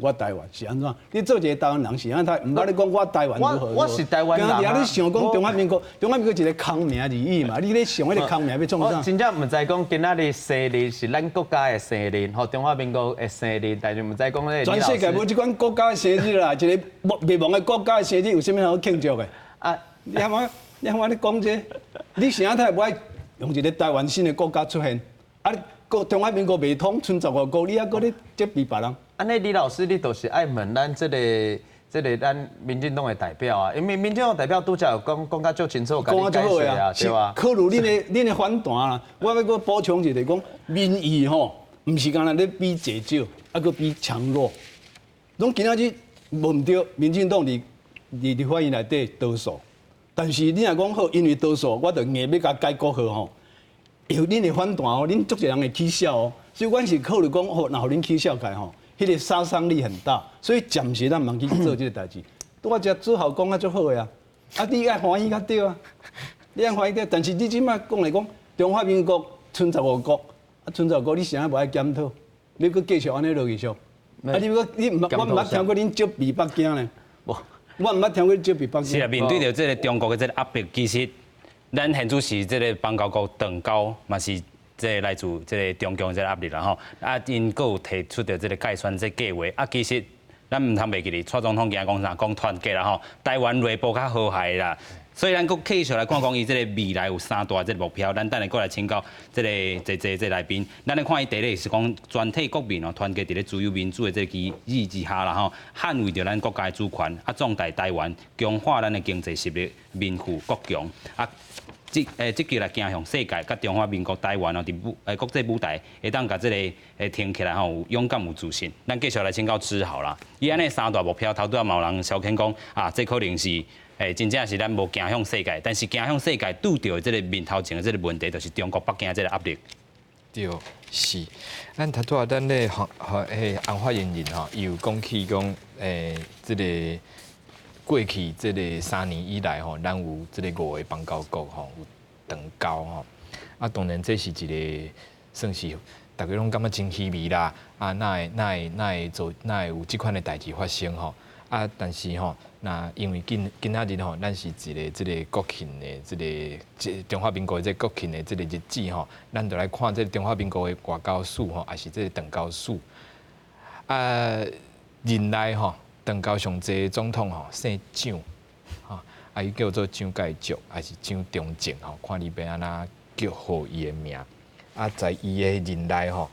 是安怎？你做一个台湾人是安尼，毋捌你讲我台湾如何？我是台湾人啊。你想讲中华民国一个空名而已嘛？你咧想迄个空名要创啥？我真正毋知讲今仔日生日是咱国家的生日，吼中华民国的生日，但是毋知讲迄个。全世界无即款国家的生日啦，一个灭亡的国家的生日有啥物好庆祝的？啊，你喊我你讲这，你是安太不爱？用一个台湾新的国家出现，啊，中华民国未通，剩15国，你还搁咧责备别人？安尼李老师，你都是爱问咱这个咱民进党的代表啊，因为民进党代表拄则有讲甲足清楚，甲你解释啊，对吧？考虑恁的反弹啦，我要搁补充一个，讲民意吼，毋是干那咧比济少，还搁比强弱。拢今仔日无毋对，民进党伫法院内底多数。但是你若讲好，因为多数，我就硬要甲改国号吼。恁会反弹哦，恁足侪人会起笑哦，所以阮是考虑讲，哦，若互恁起笑起来吼，迄个杀伤力很大，所以暂时咱茫去做这个代志。我只做好讲啊，足好个啊，啊，你爱欢喜较对啊，你爱欢喜对，但是你即摆讲来讲，中华民国剩15国，啊，剩15国，你啥无爱检讨？你搁继续安尼落去上？啊，你我毋捌听过恁招比北京呢？我毋捌听过招比北京。是啊，面对着这个中国的这个压迫，其实。咱现主席这个邦交国长高嘛是这个来自这个中共这个压力啦吼，啊因佫有提出着这个改选这计划，啊其实咱唔通袂记哩，蔡总统今日讲啥？讲团结啦吼，台湾内部较和谐啦。所以咱佫继续来看讲伊这个未来有3大这个目标，咱等下过来请教这个这来宾。咱来看伊第一是讲全体国民哦团结伫咧自由民主的这个旗帜之下啦吼，捍卫着咱国家的主权，啊壮大台湾，强化咱的经济实力，民富国强啊。积极来走向世界，甲中华民国台湾哦，伫国际舞台，会当甲这个挺起来吼，有勇敢有自信。咱继续来请教志豪啦，伊安尼3大目标，头拄仔嘛有人消遣讲啊，这可能是真正是咱无走向世界，但是走向世界拄到这个面头前的这个问题，就是中国北京这个压力。对，是。咱头拄仔咱咧红发言人吼，伊有讲起讲这个。过去这个3年以来吼，咱有这个5个邦交国吼有断交吼，啊当然这是一个算是大家拢感觉真稀微啦，啊哪会有即款的代志发生吼，啊但是吼，那因为今仔日吼，咱是一个这个国庆的这个中华民国这国庆的这个日子吼，咱就来看这中华民国的外交史吼，也是这个断交史，啊人来吼。断交上济总统吼姓蒋，吼啊伊叫做蒋介石，还是蒋中正吼，看你要安怎叫好伊的名。啊，在伊的任内吼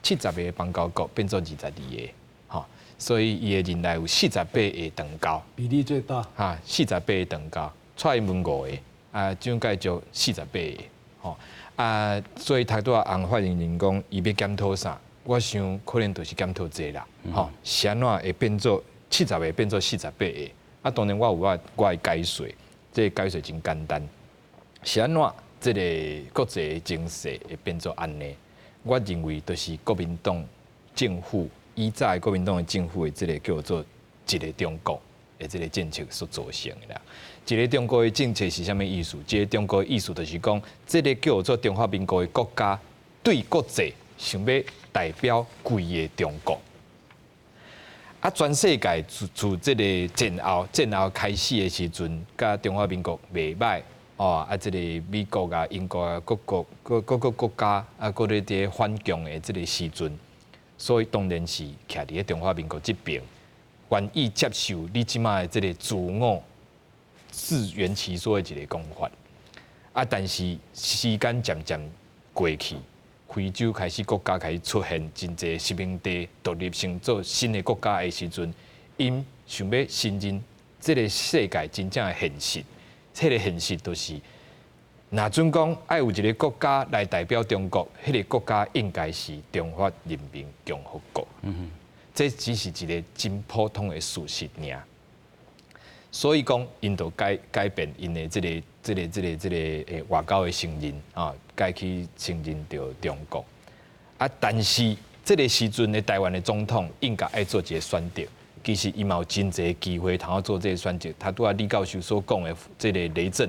，70个邦交国变做22个，吼，所以伊的任内有48个断交，比例最大。哈，48个断交，蔡英文5个，啊蒋介石48个，吼啊，所以太多红发言人讲伊要检讨啥，我想可能就是检讨这啦，吼，是安怎会变做70个变做48个，啊，当然我有我的解说，这个解说真简单，是安怎这个国际情势会变做安尼？我认为就是国民党政府以早国民党的政府的这个叫做一个中国的这个政策所造成的啦。一个中国的政策是啥物意思？一个中国的意思就是讲，这个叫做中华民国的国家对国际想要代表规个中国。啊，全世界自这个战后开始的时阵，甲中华民国袂歹哦，啊，这个美国啊、英国啊、各个国家啊，各咧伫反共的这个时阵，所以当然是徛伫咧中华民国这边，愿意接受你即卖的这个自我自圆其说的一个讲法。啊，但是时间渐渐过去。非洲开始国家开始出现真侪殖民地独立成做新的国家的时阵，因想要承认这个世界真正的现实。这个现实就是，若准讲爱有一个国家来代表中国，迄个国家应该是中华人民共和国。这只是一个真普通的事实尔。所以讲，因就改变因的这个外交的承认啊，改去承认着中国啊。但是这个时阵的台湾的总统应该爱做一个选择。其实伊嘛有真侪机会，通做这个选择。他拄啊李教授所讲的这个雷震，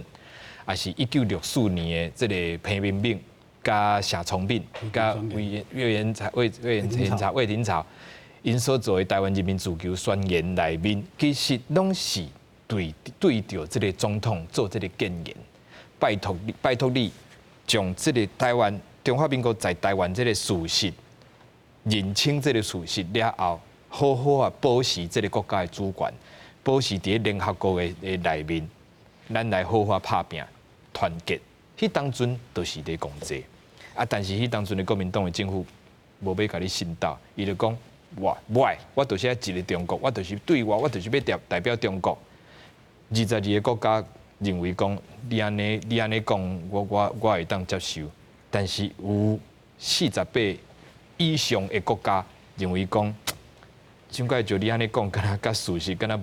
也是1964年的这个彭明敏加夏聪敏加魏廷朝，因所做的台湾人民自救宣言内面，其实拢是。对着这个总统做这个建言，拜托你，将这个台湾中华民国在台湾这个事实认清这个事实了后，好好啊保持这个国家的主权，保持伫联合国的内面，咱来好好拍拼团结。迄当阵就是咧讲这啊，但是迄当阵的国民党的政府无要甲你信道，伊就讲我就是一个中国，我就是对我就是要代表中国。22个国家认为讲，你安尼讲，我会当接受，但是有48以上的国家认为讲，怎解就你安尼讲，敢若甲事实敢若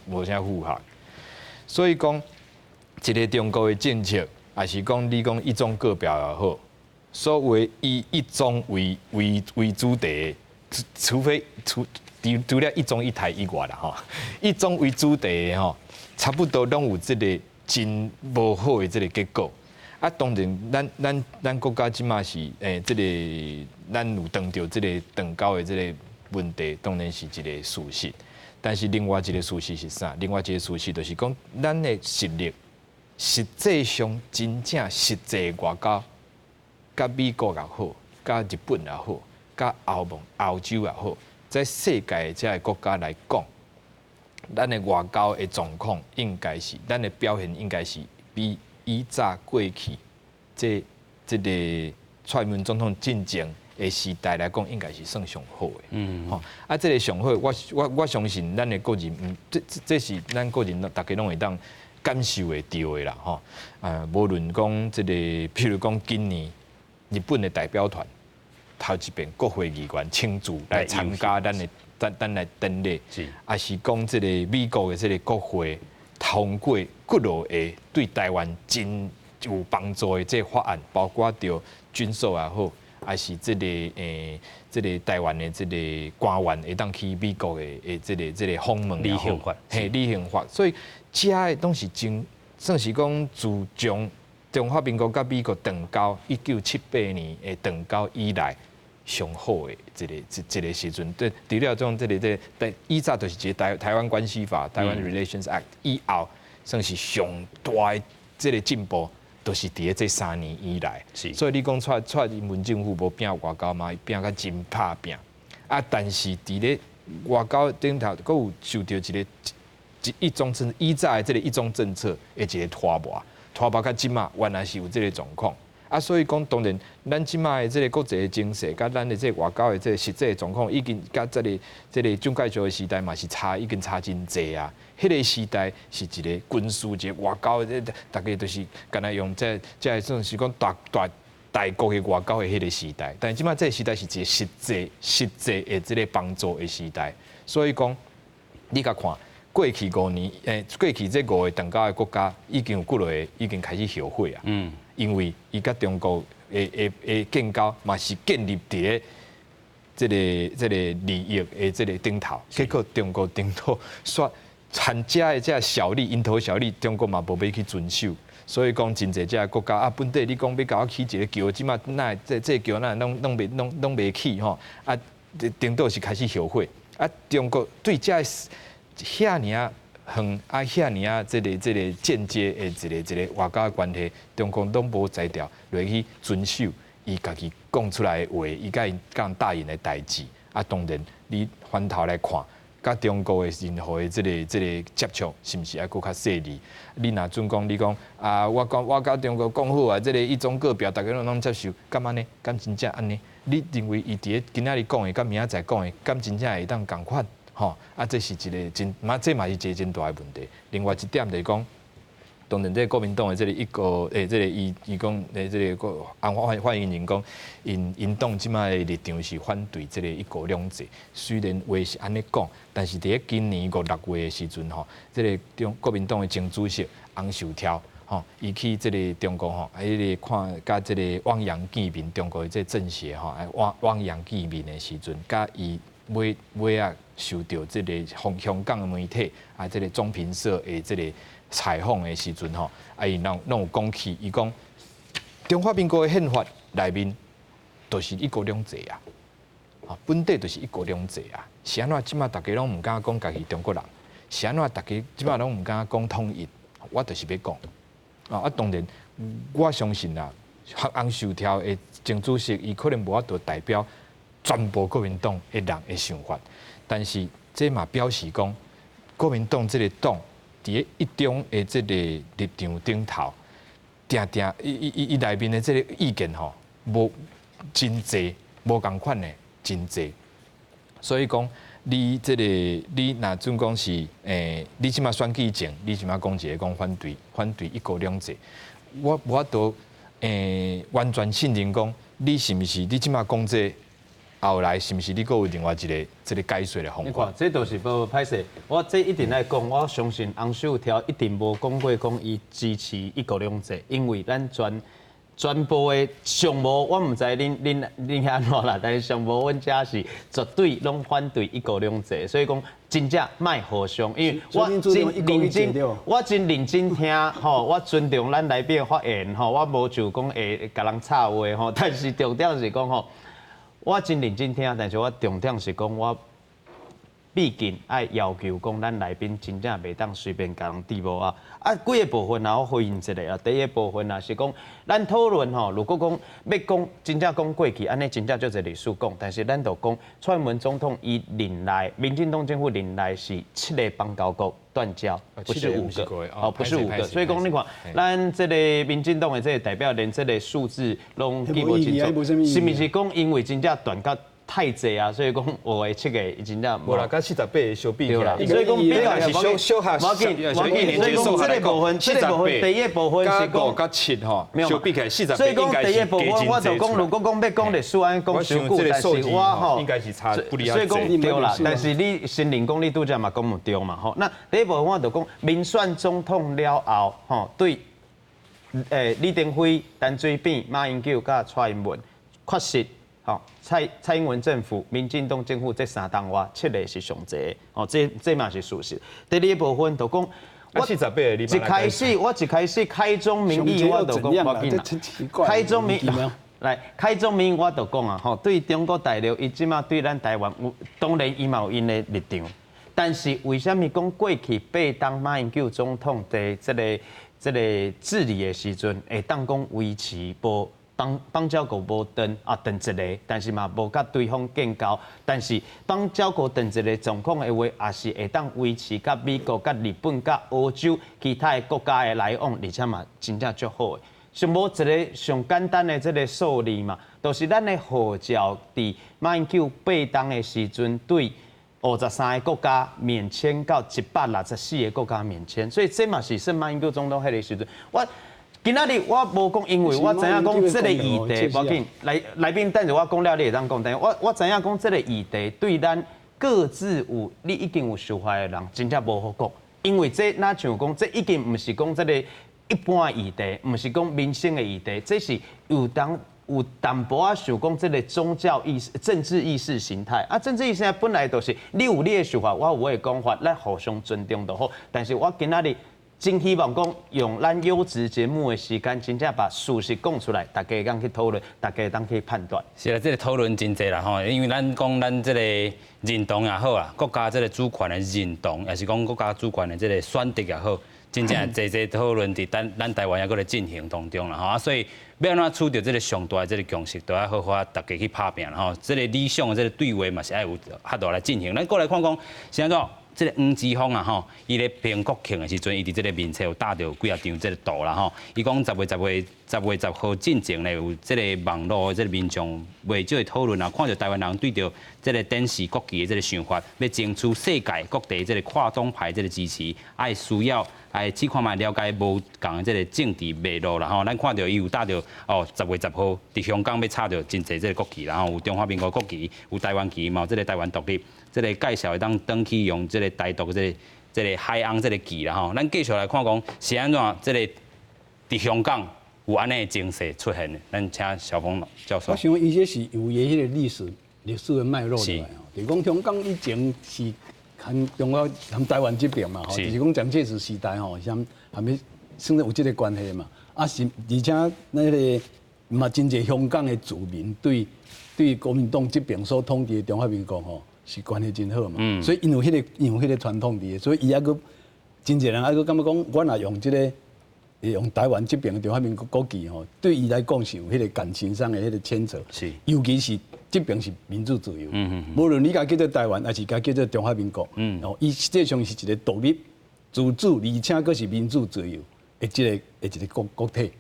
无啥符合。所以讲，一个中国的政策，也是讲你讲一中各表也好，所谓以一中为主题，除非除了一中一台以外啦吼，一中为主题的吼，差不多拢有这个真无好的这个结果。啊，当然，咱国家即马是这个咱有碰到这个断交的这个问题，当然是一个事实。但是另外一个事实是啥？另外一个事实就是讲，咱的实力实际上真正实际外交，甲美国也好，甲日本也好，甲欧洲也好，在世界这个国家来讲，咱的外交的状况应该是，咱的表现应该是比以早过去这个蔡英文总统进前的时代来讲，应该是算上好的。吼，啊，这个上好，我相信咱的个人，这是咱个人大家拢会当感受会到的啦。吼，无论讲这个，譬如讲今年日本的代表团头一遍国会议员亲自来参加咱来典礼，也是讲这个美国的这个国会通过各路的对台湾真有帮助的这个法案，包括着军售也好。还是这个台湾的这个官员会当去美国的这个访问旅行法，旅行法，所以这的都是真算是讲自从中华民国甲美国断交1978年的断交以来上好的这个时阵。对，除了种以早就是一个台湾关系法、台湾 Relations Act 以后，算是上大的这个进步。都是伫这3年以来，所以你讲蔡英文政府无拼外交嘛，拼甲真拍拼。啊，但是伫咧外交顶头，佫有受到一中政以早的这个一中政策的一个拖磨甲即马原来是有这个状况。啊，所以讲当然，咱即马的这个国际的形势，甲咱的这个外交的这个实际的状况，已经甲这个蒋介石的时代嘛是已经差真济啊。迄个时代是一个军事一个外交的，大家都是干那用这算是讲大国的外交的迄个时代。但即马这个时代是一个实际的这个帮助的时代。所以讲，你甲看过去5年，过去这5个断交的国家，已经有几落个已经开始后悔啊。因为伊甲中国的建交嘛是建立伫咧这个利益的这个顶头，结果中国顶头说参加的这小利蝇头小利，中国嘛无要去遵守，所以讲真侪这国家啊，本地你讲要甲我起一个桥，即马那这桥那弄袂起吼，啊，顶多是开始后悔啊，中国对这遐尔远啊，遐尔啊，这个间接的一个外交关系，中国拢无才调落去遵守伊家己讲出来的话，伊甲因答应的代志。啊，当然你翻头来看，甲中国的任何的这个接触，是毋是还佫较细腻？你若准讲你讲啊，我甲中国讲好啊，这个一中各表，大家拢接受，敢安尼？敢真正安尼？你认为伊伫咧今仔日讲的，甲明仔载讲的，敢真正会当共款？吼，啊，这是一个真，这嘛是一个真大的问题。另外一点就是讲，当然，这国民党的这个这个伊讲这个欢迎人讲，因党即摆的立场是反对这个一国两制。虽然话是安尼讲，但是伫咧今年5、6月的时阵吼，这个国民党的前主席洪秀条吼，伊去这个中国吼，迄个看甲这个汪洋见面，中国的这政协吼，汪洋见面的时阵，甲伊尾啊受到这个香港的媒体啊，这个中评社的这个采访的时阵吼，啊伊拢有讲起，伊讲中华民国的宪法内面就是一国两制啊，啊本地就是一国两制啊，是安怎即马大家拢唔敢讲家己中国人，是安怎大家即马拢唔敢讲统一，我就是要讲啊，当然我相信啦，洪秀条的前主席伊可能无法度代表全部国民党的人的想法，但是这嘛表示讲，国民党这个党伫咧一中的这个立场顶头，伊内面的这个意见吼，无真济，无共款的真济，所以讲你这个你若准讲是你即马选举前，你即马讲一个讲反对一国两制，我都完全信任讲，你是毋是你即马讲这？后来是毋是你阁有另外一个这个解说的方法？你看，这都是无歹势。我这一定来讲，我相信洪秀条一定无讲过讲伊支持一国两制，因为咱全全部的上无，我唔知恁安怎啦，但是上无，阮遮是绝对拢反对一国两制，所以讲真正卖互相，因为我真认真听吼，我尊重咱来宾的发言吼，我无就讲会甲人插话吼，但是重点是讲吼，我真认真听，但是我重点是讲我。毕竟爱要求讲，咱来宾真正袂当随便甲人低无啊！几个部分啊，我回应一下啊。第一个部分啊是讲，咱讨论吼，如果讲要讲真正讲过去，安尼真正就一历史讲，但是咱就讲蔡英文总统伊任内，民进党政府任内是7个邦交国断交，不是5个哦，不是5个。所以讲你看，咱这个民进党的这个代表连这个数字拢记不清楚，是毋是讲因为真正断交？太济啊，所以讲5个7个真正无啦，甲48个相比起来，所以讲比较是小下，所以讲这个部分，第一部分是讲5甲7吼，相比起来48应该是加真济。我就讲，如果讲要讲历史安讲伤久，但是我吼应该是差不离啊。所以讲对啦，但是你先认讲你拄则嘛讲唔对嘛吼。那第一部分我就讲民选总统了后吼，对李登辉、陈水扁、马英九甲蔡英文确实。好，蔡英文政府、民进党政府这3党话7个是上济的，哦，这嘛是事实。第二部分就讲，我一开始开宗明义我就讲，我紧啦，开宗明来开宗明义我就讲啊，吼，对中国大陆伊即马对咱台湾有，当然伊嘛有因的立场，但是为什么讲过去8当马英九总统的这个治理的时阵，会当讲维持无？邦交国无断啊，断一个，但是嘛无甲对方建交。但是邦交国断一个状况的话，也是会当维持甲美国、甲日本、甲欧洲其他的国家的来往，而且嘛真正足好的。上无一个上简单的这个数字嘛，就是咱的护照伫马英九8当的时阵对53个国家免签到164个国家免签，所以这嘛是马英九总统迄个时阵我。今仔日我无讲，因为我知影讲这个议题，要紧来宾等下我讲了，你会当讲。但我知影讲这个议题对咱各自有你已经有受害的人，真正无好讲。因为这那像讲，这已经唔是讲这个一般议题，唔是讲民生的议题，这是有淡薄啊，想讲这个宗教意识、政治意识形态啊，政治意识形态本来就是你有你的想法，我有我的讲法，咱互相尊重就好。但是我今仔日。真希望讲用咱优质节目的时间，真正把事实讲出来，大家当去讨论，大家当去判断。是啦，这个讨论真济啦吼，因为咱讲咱这个认同也好啦，国家这个主权的认同，也是讲国家主权的这个选择也好，真正济讨论伫咱台湾也搁咧进行当中啦吼，所以要安怎取得这个上大的这个共识，都要好好大家去拍拼啦吼。这个理想的这个对话嘛是爱有合度来进行。咱过来看讲是安怎。这个黄之锋啊吼，伊咧评国庆的时阵，伊伫这个面册有打着几啊张这个图啦吼。伊讲10月10号进前咧，有这个网络的这个民众袂少的讨论啊，看到台湾人对着这个展示国旗的这个想法，要争取世界各地这个跨党派这个支持，爱需要爱去看卖了解无共的这个政治脉络啦吼。咱看到伊有打着10月10号伫香港要插着真侪这个国旗，然后有中华民国国旗，有台湾旗嘛，有这个台湾独立。这个介绍会当登去用这个台独这个海洋这个旗啦吼，咱继续来看讲是安怎这个伫香港有安尼的情势出现的，咱请小峰教授。我想伊这是有伊迄个历史的脉络来吼，就是讲香港以前是含中国含台湾这边嘛吼，就是讲蒋介石时代吼，像还没甚至有这个关系嘛，啊是而且那个嘛真侪香港的住民对国民党这边所统治的中华民国吼。是关系真好嘛，所以因有迄个传统伫，所以伊还佫真侪人还佫感觉讲，我若用这个用台湾这边的中华民国国旗吼，对伊来讲是有迄个感情上的迄个牵扯，是，尤其是这边是民主自由，无论你家叫做台湾，还是家叫做中华民国，哦，伊实际上是一个独立、自主，而且佫是民主自由的一个国体，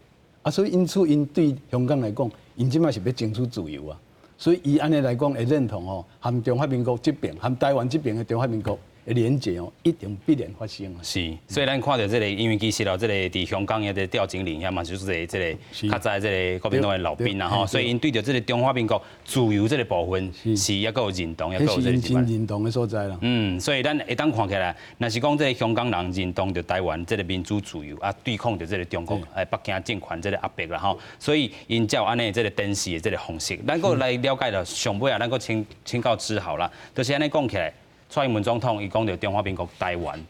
啊，所以因此因对香港来讲，因即摆是要争取自由啊。所以伊安尼来讲会认同吼，含中华民国这边、含台湾这边的中华民国连结哦，一定必然发生啊。是，所以咱看到这个，因为其实哦，这个伫香港的吊井岭遐嘛，就是这个较早这个国民党的老兵啦吼，所以因对着这个中华民国自由这个部分是也够有认同，也够有这个真认同的所在啦。所以咱会当看起来，若是讲这个香港人认同着台湾这个民主自由啊，对抗着这个中国北京政权这个压迫啦吼，所以因才有安尼这个电视的这个方式，咱个来了解了上尾啊，咱个请教之好啦，就是安尼讲起来。蔡英文总统伊讲到中华民国台湾，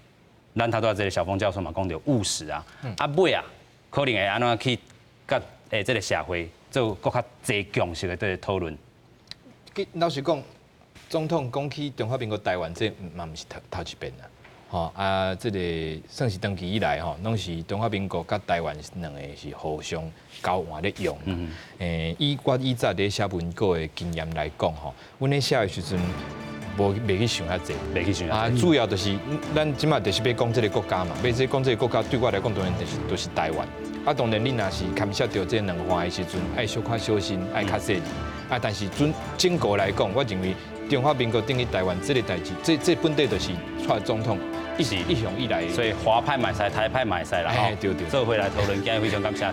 咱头拄这个小峰教授嘛讲到务实啊，尾啊可能会安怎去甲这个社会做更较侪强势的这个讨论。老实讲，总统讲起中华民国台湾，这嘛毋是头一遍啦。吼啊，这个算是长期以来吼，拢是中华民国甲台湾两个是互相交换咧用。以我以早咧写文稿的经验来讲吼，阮咧写的时阵。袂去想遐济，袂去想遐济。主要就是咱即马就是要讲这个国家嘛，要讲这个国家对我来讲当然就是台湾。啊，当然你若是牵涉到这两岸的时阵，爱小可小心，爱较细腻。啊，但是整个来讲，我认为中华民国等于台湾这个代志，这本地就是蔡总统一向以来。所以华派买赛，台派买赛啦，对，做回来讨论，今日非常感谢。